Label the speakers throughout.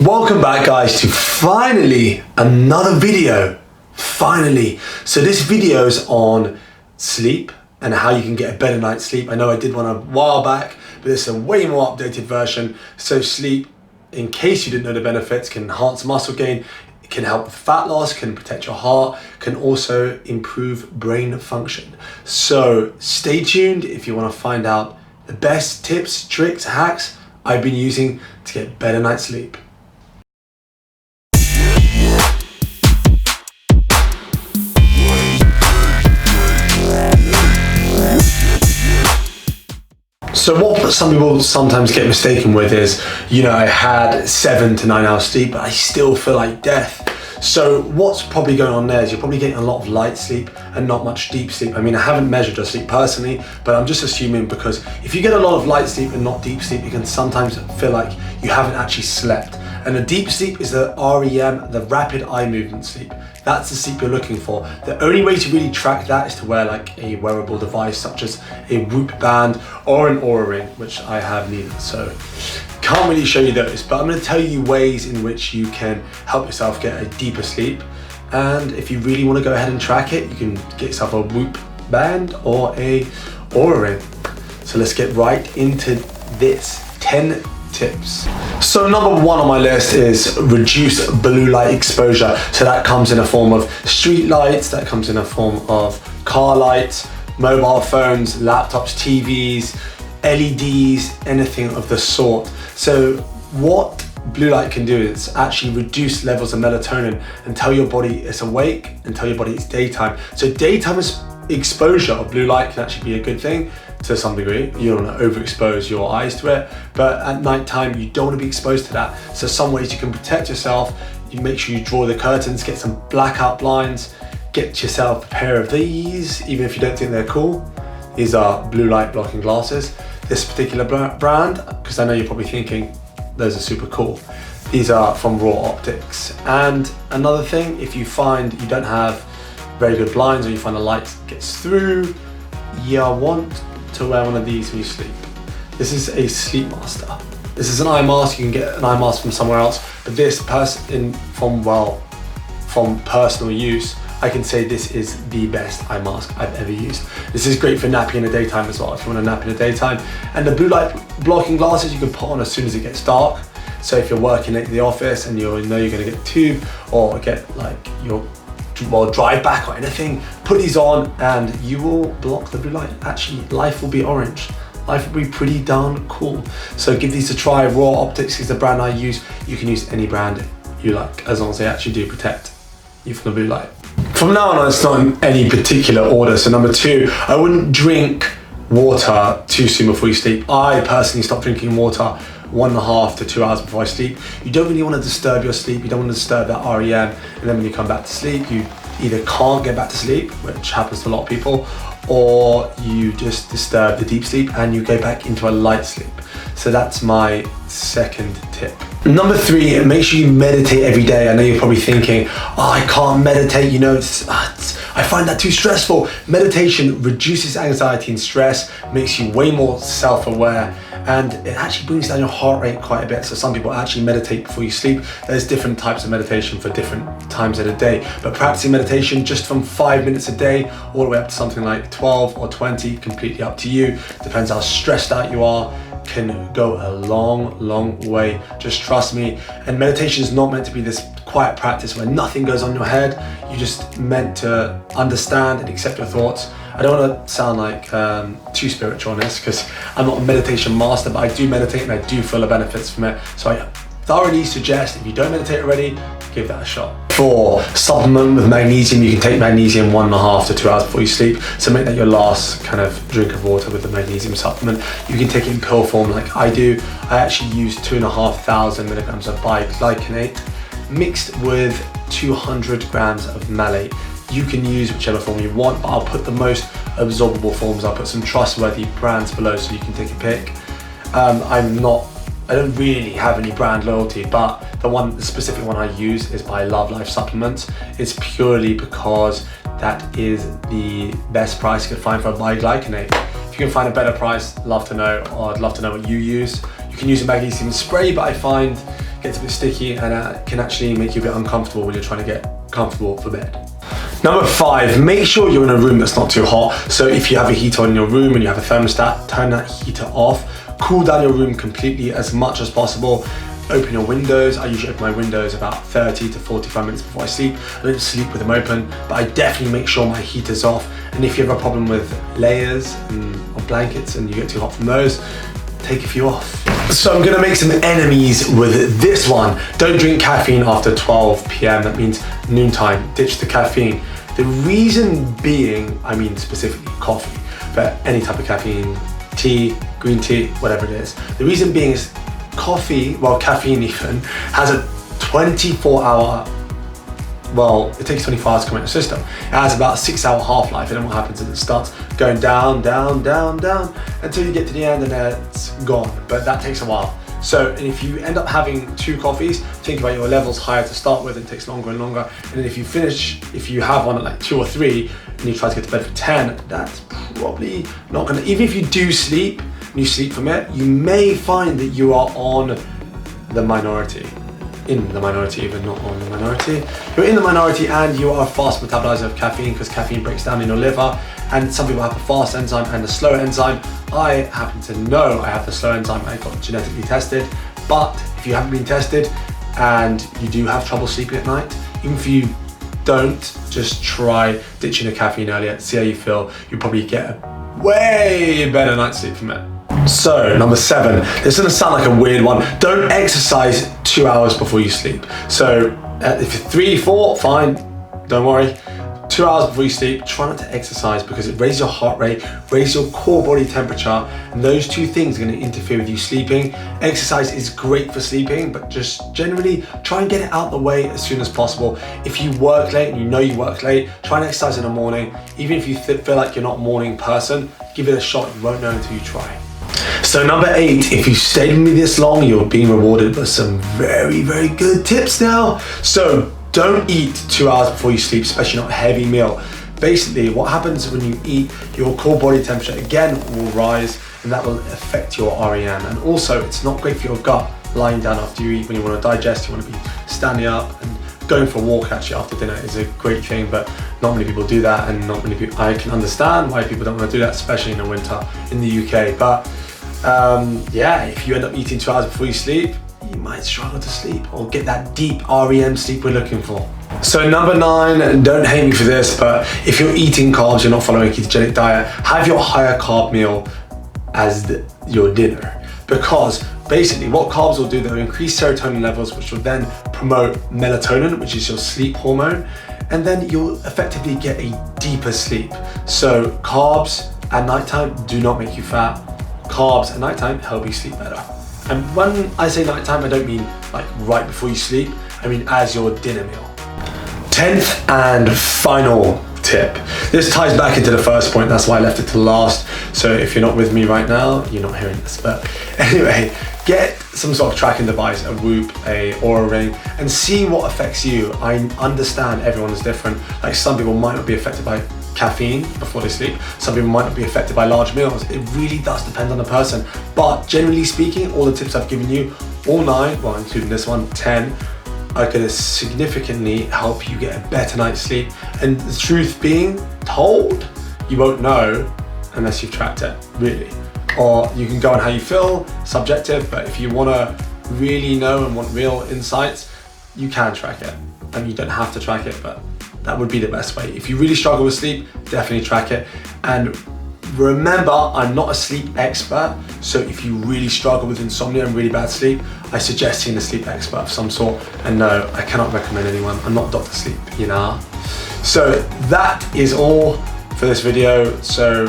Speaker 1: Welcome back guys to finally another video. Finally. So this video is on sleep and how you can get a better night's sleep. I know I did one a while back, but this is a way more updated version. So sleep, in case you didn't know the benefits, can enhance muscle gain, can help with fat loss, can protect your heart, can also improve brain function. So stay tuned if you want to find out the best tips, tricks, hacks I've been using to get better night's sleep. So what some people sometimes get mistaken with is, I had 7 to 9 hours sleep, but I still feel like death. So what's probably going on there is you're probably getting a lot of light sleep and not much deep sleep. I mean, I haven't measured your sleep personally, but I'm just assuming, because if you get a lot of light sleep and not deep sleep, you can sometimes feel like you haven't actually slept. And the deep sleep is the REM, the rapid eye movement sleep. That's the sleep you're looking for. The only way to really track that is to wear like a wearable device such as a Whoop band or an Oura ring, which I have neither. So can't really show you those, but I'm going to tell you ways in which you can help yourself get a deeper sleep. And if you really want to go ahead and track it, you can get yourself a Whoop band or a Oura ring. So let's get right into this. 10 tips. So number 1 on my list is reduce blue light exposure. So that comes in a form of street lights, that comes in a form of car lights, mobile phones, laptops, TVs, LEDs, anything of the sort. So what blue light can do is actually reduce levels of melatonin and tell your body it's awake and tell your body it's daytime. So daytime exposure of blue light can actually be a good thing to some degree. You don't want to overexpose your eyes to it, but at night time you don't want to be exposed to that. So some ways you can protect yourself: you make sure you draw the curtains, get some blackout blinds, get yourself a pair of these, even if you don't think they're cool. These are blue light blocking glasses. This particular brand, because I know you're probably thinking those are super cool. These are from Raw Optics. And another thing, if you find you don't have very good blinds, or you find the light gets through, you want to wear one of these when you sleep. This is a Sleep Master. This is an eye mask. You can get an eye mask from somewhere else, but this from personal use, I can say this is the best eye mask I've ever used. This is great for napping in the daytime as well, if you want to nap in the daytime. And the blue light blocking glasses you can put on as soon as it gets dark. So if you're working at the office and you know you're going to get a tube or get like your drive back or anything, put these on and you will block the blue light. Actually, life will be orange. Life will be pretty darn cool. So give these a try. Raw Optics is the brand I use. You can use any brand you like, as long as they actually do protect you from the blue light. From now on, it's not in any particular order. So number 2, I wouldn't drink water too soon before you sleep. I personally stop drinking water 1.5 to 2 hours before I sleep. You don't really want to disturb your sleep. You don't want to disturb that REM. And then when you come back to sleep, you either can't get back to sleep, which happens to a lot of people, or you just disturb the deep sleep and you go back into a light sleep. So that's my second tip. Number 3, make sure you meditate every day. I know you're probably thinking, I can't meditate, I find that too stressful. Meditation reduces anxiety and stress, makes you way more self-aware, and it actually brings down your heart rate quite a bit. So some people actually meditate before you sleep. There's different types of meditation for different times of the day, but practicing meditation just from 5 minutes a day all the way up to something like 12 or 20, completely up to you. Depends how stressed out you are, can go a long way. Just trust me. And meditation is not meant to be this quiet practice where nothing goes on in your head. You're just meant to understand and accept your thoughts. I don't want to sound like too spiritual on this, because I'm not a meditation master, but I do meditate and I do feel the benefits from it. So I thoroughly suggest, if you don't meditate already, give that a shot. 4, supplement with magnesium. You can take magnesium 1.5 to 2 hours before you sleep. So make that your last kind of drink of water with the magnesium supplement. You can take it in pill form like I do. I actually use 2,500 milligrams of biglycinate mixed with 200 grams of malate. You can use whichever form you want, but I'll put the most absorbable forms. I'll put some trustworthy brands below so you can take a pick. I don't really have any brand loyalty, but the specific one I use is by Love Life Supplements. It's purely because that is the best price you could find for a biglycinate. If you can find a better price, love to know, or I'd love to know what you use. You can use a magnesium spray, but I find gets a bit sticky, and can actually make you a bit uncomfortable when you're trying to get comfortable for bed. Number 5, make sure you're in a room that's not too hot. So if you have a heater in your room and you have a thermostat, turn that heater off. Cool down your room completely as much as possible. Open your windows. I usually open my windows about 30 to 45 minutes before I sleep. I don't sleep with them open, but I definitely make sure my heater's off. And if you have a problem with layers or blankets and you get too hot from those, take a few off. So I'm gonna make some enemies with this one. Don't drink caffeine after 12 p.m. That means noontime. Ditch the caffeine. The reason being, I mean specifically coffee, but any type of caffeine, tea, green tea, whatever it is. The reason being is coffee, well, caffeine even, has a 24-hour, well, it takes 24 hours to come in the system. It has about a 6-hour half-life, and then what happens is it starts going down, down, down, down, until you get to the end and then it's gone, but that takes a while. So, and if you end up having 2 coffees, think about your levels higher to start with, and it takes longer and longer. And then if you have one at like 2 or 3, and you try to get to bed for 10, that's probably not gonna, even if you do sleep, and you sleep from it, you may find that you are on the minority. In the minority, even not on the minority. You're in the minority and you are a fast metabolizer of caffeine, because caffeine breaks down in your liver, and some people have a fast enzyme and a slow enzyme. I happen to know I have the slow enzyme. I got genetically tested, but if you haven't been tested and you do have trouble sleeping at night, even if you don't, just try ditching the caffeine earlier, see how you feel. You'll probably get a way better night's sleep from it. So, number 7, this is gonna sound like a weird one. Don't exercise 2 hours before you sleep. So, if you're 3, 4, fine, don't worry. 2 hours before you sleep, try not to exercise, because it raises your heart rate, raises your core body temperature, and those 2 things are gonna interfere with you sleeping. Exercise is great for sleeping, but just generally try and get it out the way as soon as possible. If you work late and you know you work late, try and exercise in the morning. Even if you feel like you're not a morning person, give it a shot. You won't know until you try. So number 8, if you stayed with me this long, you're being rewarded with some very, very good tips now. So don't eat 2 hours before you sleep, especially not a heavy meal. Basically, what happens when you eat, your core body temperature again will rise, and that will affect your REM. And also, it's not great for your gut lying down after you eat. When you want to digest, you want to be standing up, and going for a walk actually after dinner is a great thing, but not many people do that, and not many people, I can understand why people don't want to do that, especially in the winter in the UK. But yeah, if you end up eating 2 hours before you sleep, you might struggle to sleep or get that deep REM sleep we're looking for. So number 9, don't hate me for this, but if you're eating carbs, you're not following a ketogenic diet, have your higher carb meal as your dinner. Because basically what carbs will do, they'll increase serotonin levels, which will then promote melatonin, which is your sleep hormone, and then you'll effectively get a deeper sleep. So carbs at nighttime do not make you fat. Carbs at nighttime help you sleep better. And when I say nighttime, I don't mean like right before you sleep, I mean as your dinner meal. 10th and final tip. This ties back into the first point, that's why I left it to last. So if you're not with me right now, you're not hearing this. But anyway, get some sort of tracking device, a Whoop, a Oura Ring, and see what affects you. I understand everyone is different. Like some people might not be affected by caffeine before they sleep. Some people might not be affected by large meals. It really does depend on the person. But generally speaking, all the tips I've given you, all 9, well including this one, 10, are going to significantly help you get a better night's sleep. And the truth being told, you won't know unless you've tracked it, really. Or you can go on how you feel, subjective, but if you want to really know and want real insights, you can track it. And you don't have to track it, but that would be the best way. If you really struggle with sleep, definitely track it. And remember, I'm not a sleep expert, so if you really struggle with insomnia and really bad sleep, I suggest seeing a sleep expert of some sort. And no, I cannot recommend anyone. I'm not Dr. Sleep, you know. So that is all for this video. So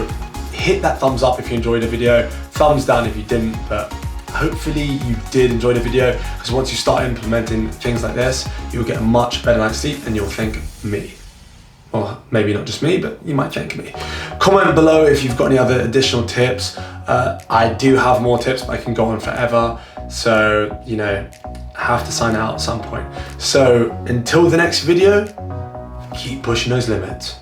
Speaker 1: hit that thumbs up if you enjoyed the video, thumbs down if you didn't, but hopefully you did enjoy the video, because once you start implementing things like this, you'll get a much better night's sleep and you'll thank me. Well, maybe not just me, but you might thank me. Comment below if you've got any other additional tips. I do have more tips, but I can go on forever. So, you know, I have to sign out at some point. So until the next video, keep pushing those limits.